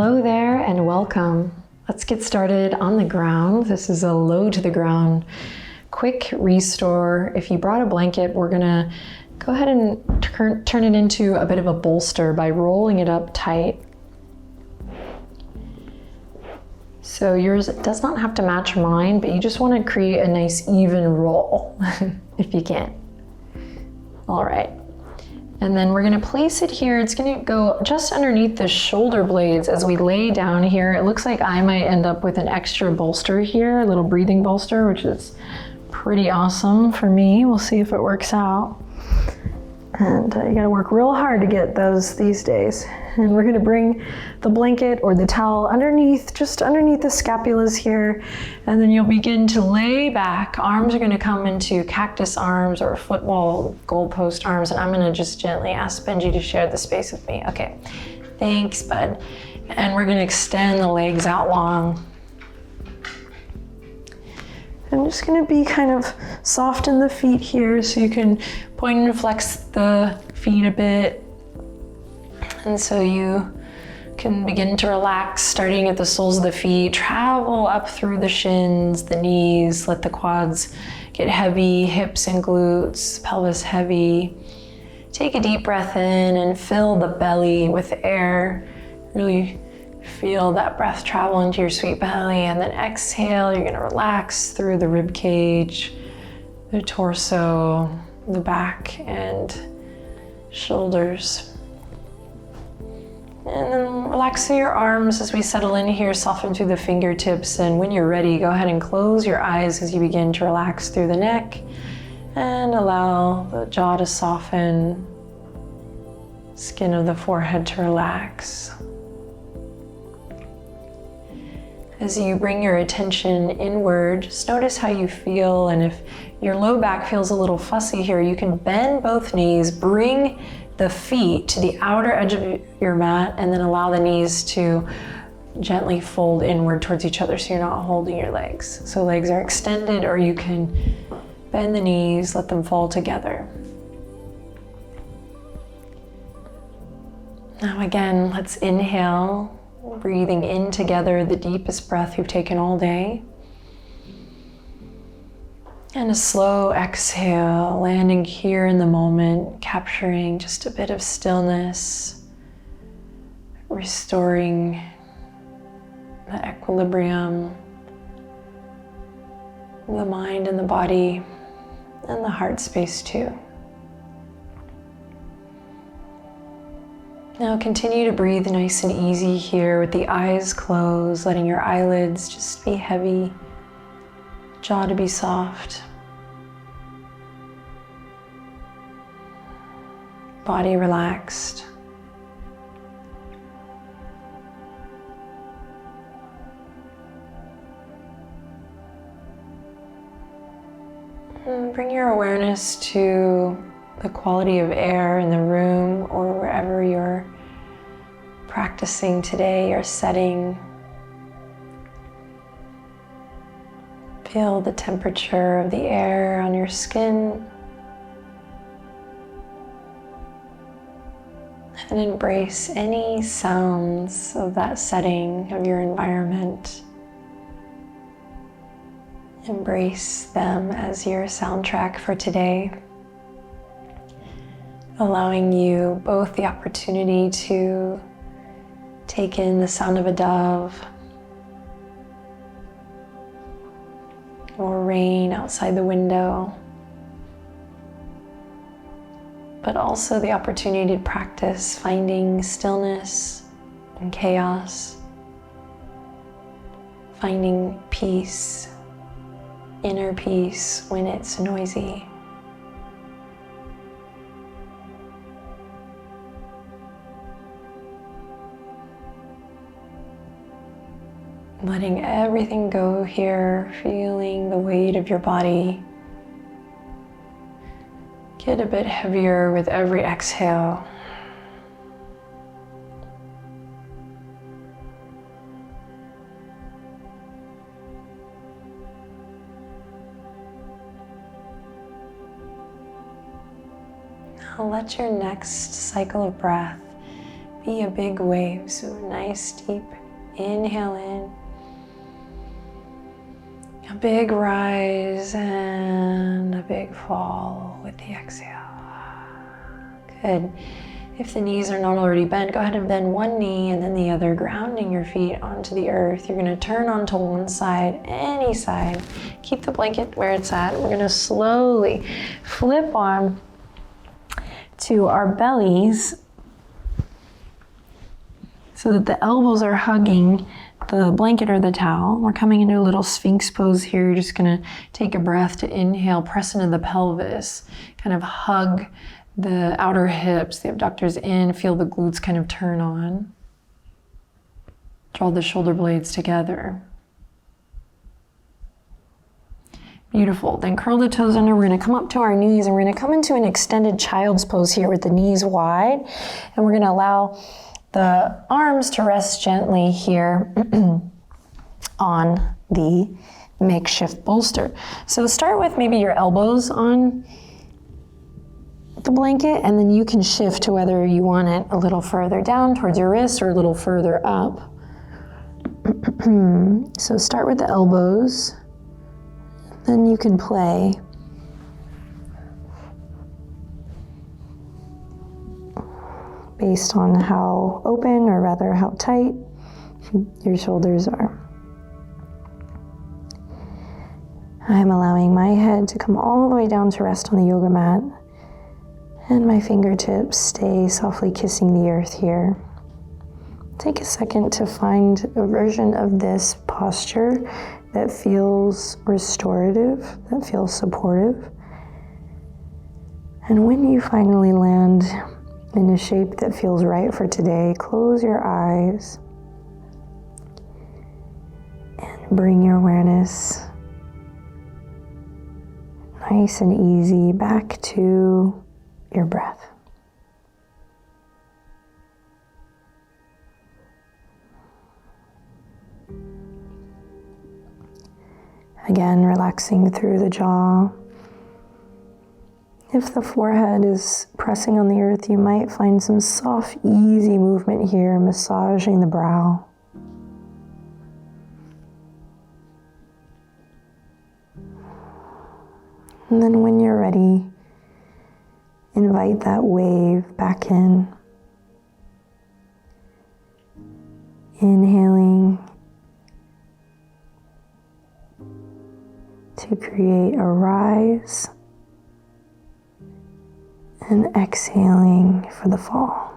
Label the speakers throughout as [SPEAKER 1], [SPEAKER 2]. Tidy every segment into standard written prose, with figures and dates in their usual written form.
[SPEAKER 1] Hello there and welcome. Let's get started on the ground. This is a low to the ground, quick restore. If you brought a blanket, we're gonna go ahead and turn it into a bit of a bolster by rolling it up tight. So yours does not have to match mine, but you just wanna create a nice even roll if you can. All right. And then we're gonna place it here. It's gonna go just underneath the shoulder blades as we lay down here. It looks like I might end up with an extra bolster here, a little breathing bolster, which is pretty awesome for me. We'll see if it works out. And you gotta work real hard to get those these days. And we're gonna bring the blanket or the towel underneath, just underneath the scapulas here. And then you'll begin to lay back. Arms are gonna come into cactus arms or football goalpost arms. And I'm gonna just gently ask Benji to share the space with me. Okay, thanks, bud. And we're gonna extend the legs out long. I'm just gonna be kind of soft in the feet here so you can point and flex the feet a bit. And so you can begin to relax, starting at the soles of the feet, travel up through the shins, the knees, let the quads get heavy, hips and glutes, pelvis heavy. Take a deep breath in and fill the belly with air. Really feel that breath travel into your sweet belly, and then exhale. You're gonna relax through the rib cage, the torso, the back and shoulders. And then relax through your arms as we settle in here, soften through the fingertips, and when you're ready, go ahead and close your eyes as you begin to relax through the neck and allow the jaw to soften, skin of the forehead to relax. As you bring your attention inward, just notice how you feel, and if your low back feels a little fussy here, you can bend both knees, bring the feet to the outer edge of your mat, and then allow the knees to gently fold inward towards each other so you're not holding your legs. So legs are extended, or you can bend the knees, let them fall together. Now again, let's inhale. Breathing in together, the deepest breath you've taken all day. And a slow exhale, landing here in the moment, capturing just a bit of stillness, restoring the equilibrium, the mind and the body, and the heart space too. Now continue to breathe nice and easy here with the eyes closed, letting your eyelids just be heavy, jaw to be soft, body relaxed. And bring your awareness to the quality of air in the room or wherever you're practicing today or setting. Feel the temperature of the air on your skin and embrace any sounds of that setting of your environment. Embrace them as your soundtrack for today, allowing you both the opportunity to take in the sound of a dove or rain outside the window, but also the opportunity to practice finding stillness and chaos, finding peace, inner peace when it's noisy. Letting everything go here, feeling the weight of your body get a bit heavier with every exhale. Now let your next cycle of breath be a big wave. So nice deep inhale in. A big rise and a big fall with the exhale. Good. If the knees are not already bent, go ahead and bend one knee and then the other, grounding your feet onto the earth. You're gonna turn onto one side, any side. Keep the blanket where it's at. We're gonna slowly flip on to our bellies so that the elbows are hugging the blanket or the towel. We're coming into a little Sphinx pose here. You're just gonna take a breath to inhale, press into the pelvis, kind of hug the outer hips, the abductors in, feel the glutes kind of turn on. Draw the shoulder blades together. Beautiful. Then curl the toes under. We're gonna come up to our knees and we're gonna come into an extended child's pose here with the knees wide. And we're gonna allow the arms to rest gently here on the makeshift bolster. So start with maybe your elbows on the blanket, and then you can shift to whether you want it a little further down towards your wrist or a little further up. So start with the elbows, then you can play. Based on how open, or rather how tight, your shoulders are. I'm allowing my head to come all the way down to rest on the yoga mat, and my fingertips stay softly kissing the earth here. Take a second to find a version of this posture that feels restorative, that feels supportive. And when you finally land in a shape that feels right for today, close your eyes and bring your awareness nice and easy back to your breath. Again, relaxing through the jaw. If the forehead is pressing on the earth, you might find some soft, easy movement here, massaging the brow. And then when you're ready, invite that wave back in. Inhaling to create a rise, and exhaling for the fall.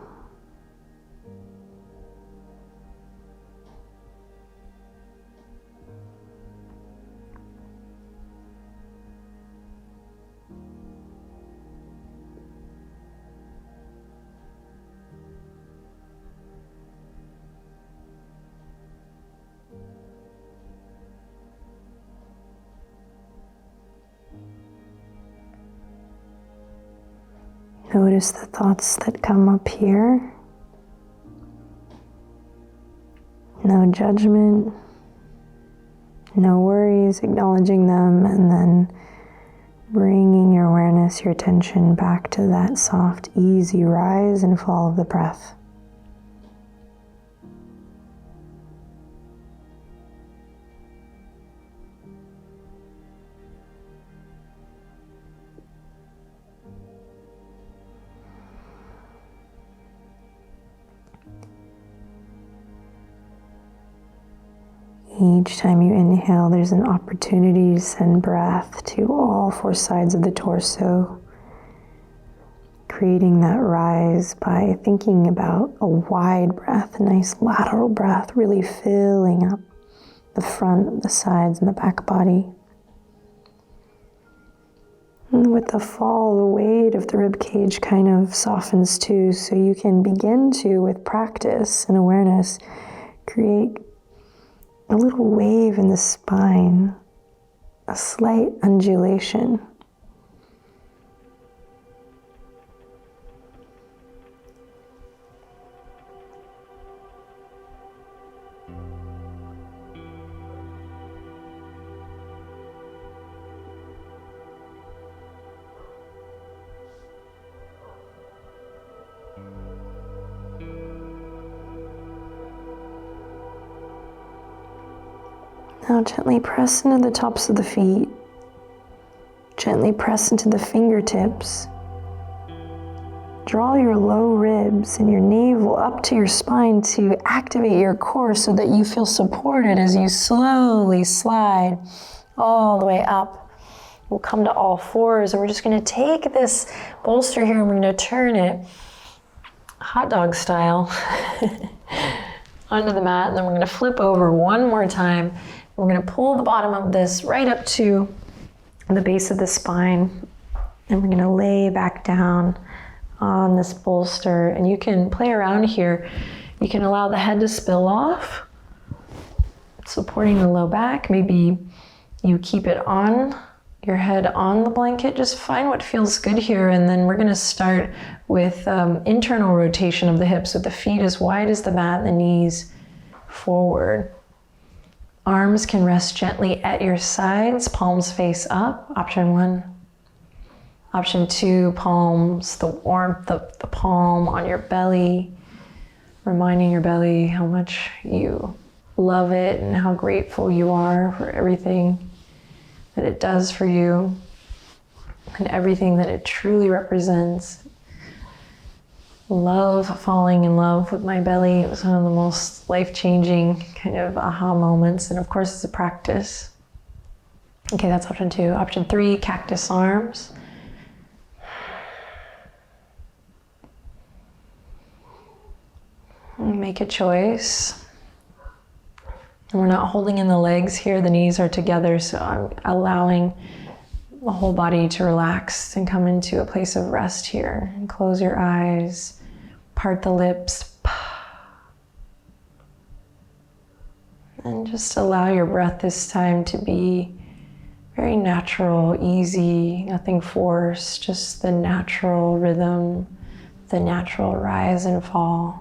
[SPEAKER 1] Notice the thoughts that come up here. No judgment, no worries, acknowledging them, and then bringing your awareness, your attention back to that soft, easy rise and fall of the breath. Each time you inhale, there's an opportunity to send breath to all four sides of the torso, creating that rise by thinking about a wide breath, a nice lateral breath, really filling up the front, the sides, and the back body. And with the fall, the weight of the rib cage kind of softens too, so you can begin to, with practice and awareness, create a little wave in the spine, a slight undulation. Now gently press into the tops of the feet. Gently press into the fingertips. Draw your low ribs and your navel up to your spine to activate your core so that you feel supported as you slowly slide all the way up. We'll come to all fours and we're just going to take this bolster here and we're going to turn it hot dog style onto the mat, and then we're going to flip over one more time. We're going to pull the bottom of this right up to the base of the spine, and we're going to lay back down on this bolster. And you can play around here. You can allow the head to spill off, supporting the low back. Maybe you keep it on your head on the blanket. Just find what feels good here. And then we're going to start with internal rotation of the hips with the feet as wide as the mat and the knees forward. Arms can rest gently at your sides, palms face up. Option 1. Option 2, palms, the warmth of the palm on your belly, reminding your belly how much you love it and how grateful you are for everything that it does for you and everything that it truly represents. Love falling in love with my belly. It was one of the most life-changing kind of aha moments, and of course it's a practice. Okay, that's option 2. Option 3, cactus arms. Make a choice. And we're not holding in the legs here, the knees are together, so I'm allowing the whole body to relax and come into a place of rest here. And close your eyes, part the lips, and just allow your breath this time to be very natural, easy, nothing forced, just the natural rhythm, the natural rise and fall.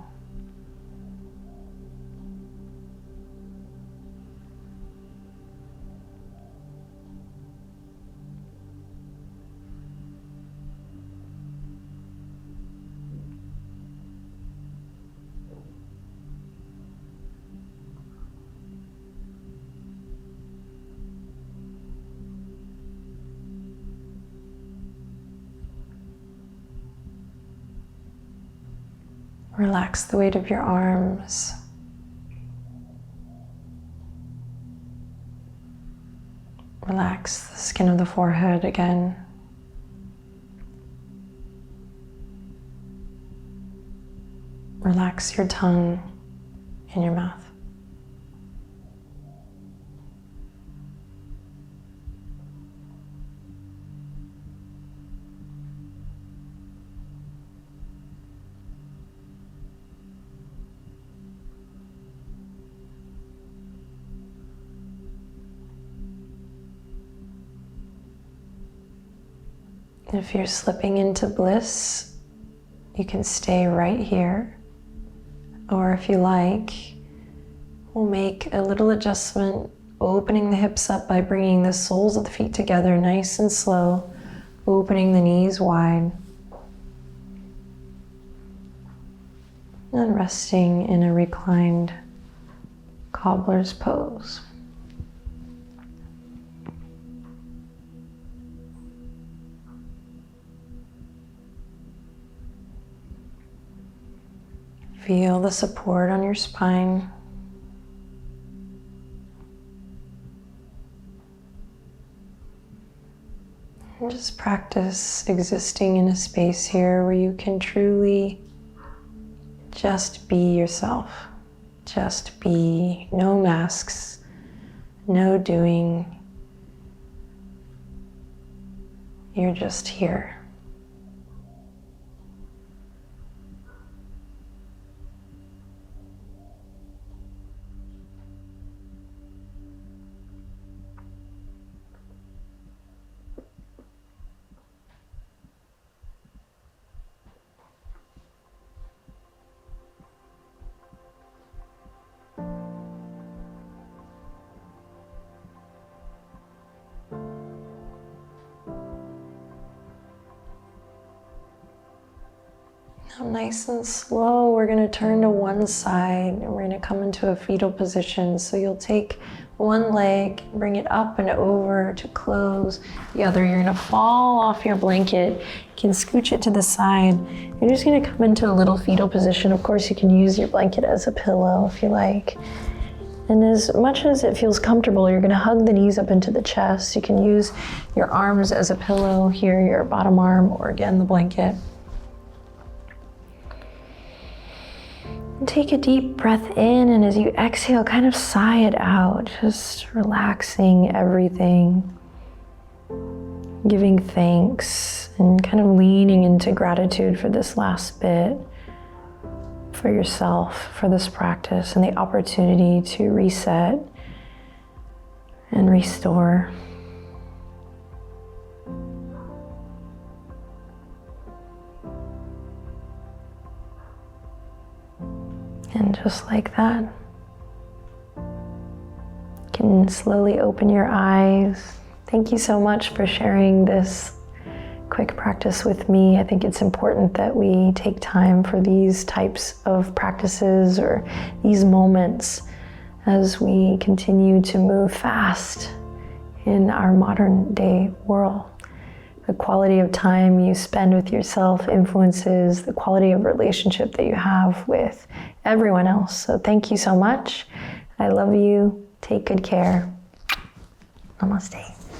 [SPEAKER 1] Relax the weight of your arms. Relax the skin of the forehead again. Relax your tongue and your mouth. If you're slipping into bliss, you can stay right here. Or if you like, we'll make a little adjustment, opening the hips up by bringing the soles of the feet together nice and slow, opening the knees wide. And resting in a reclined cobbler's pose. Feel the support on your spine. And just practice existing in a space here where you can truly just be yourself. Just be, no masks, no doing. You're just here. Now nice and slow, we're going to turn to one side and we're going to come into a fetal position. So you'll take one leg, bring it up and over to close the other. You're gonna fall off your blanket. You can scooch it to the side. You're just gonna come into a little fetal position. Of course, you can use your blanket as a pillow if you like. And as much as it feels comfortable, you're gonna hug the knees up into the chest. You can use your arms as a pillow here, your bottom arm, or again, the blanket. And take a deep breath in, and as you exhale, kind of sigh it out, just relaxing everything, giving thanks, and kind of leaning into gratitude for this last bit, for yourself, for this practice, and the opportunity to reset and restore. And just like that, you can slowly open your eyes. Thank you so much for sharing this quick practice with me. I think it's important that we take time for these types of practices or these moments as we continue to move fast in our modern day world. The quality of time you spend with yourself influences the quality of relationship that you have with everyone else. So thank you so much. I love you. Take good care. Namaste.